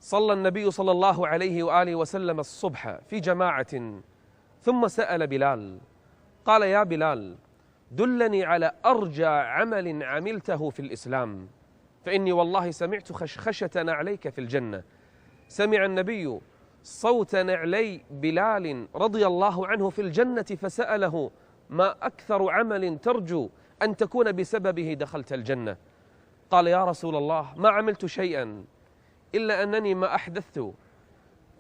صلى النبي صلى الله عليه وآله وسلم الصبح في جماعة، ثم سأل بلال قال: يا بلال، دلني على أرجى عمل عملته في الإسلام، فإني والله سمعت خشخشة نعليك في الجنة. سمع النبي صوت نعلي بلال رضي الله عنه في الجنة، فسأله: ما أكثر عمل ترجو أن تكون بسببه دخلت الجنة؟ قال: يا رسول الله، ما عملت شيئا إلا أنني ما أحدثت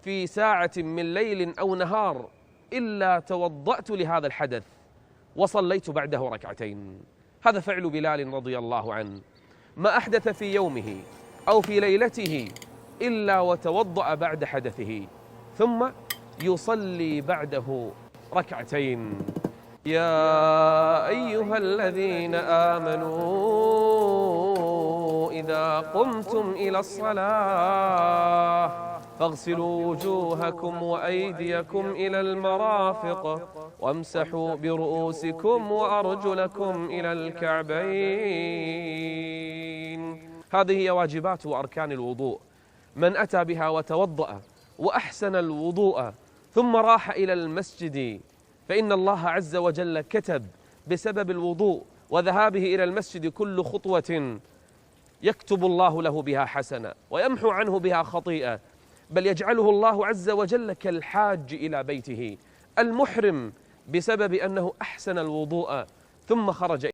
في ساعة من ليل أو نهار إلا توضأت لهذا الحدث وصليت بعده ركعتين. هذا فعل بلال رضي الله عنه، ما أحدث في يومه أو في ليلته إلا وتوضأ بعد حدثه ثم يصلي بعده ركعتين. يا أيها الذين آمنوا إذا قمتم إلى الصلاة فاغسلوا وجوهكم وأيديكم إلى المرافق وامسحوا برؤوسكم وأرجلكم إلى الكعبين. هذه هي واجبات وأركان الوضوء. من أتى بها وتوضأ وأحسن الوضوء ثم راح إلى المسجد فإن الله عز وجل كتب بسبب الوضوء وذهابه إلى المسجد كل خطوة يكتب الله له بها حسنة ويمحو عنه بها خطيئة، بل يجعله الله عز وجل كالحاج إلى بيته المحرم بسبب أنه أحسن الوضوء ثم خرج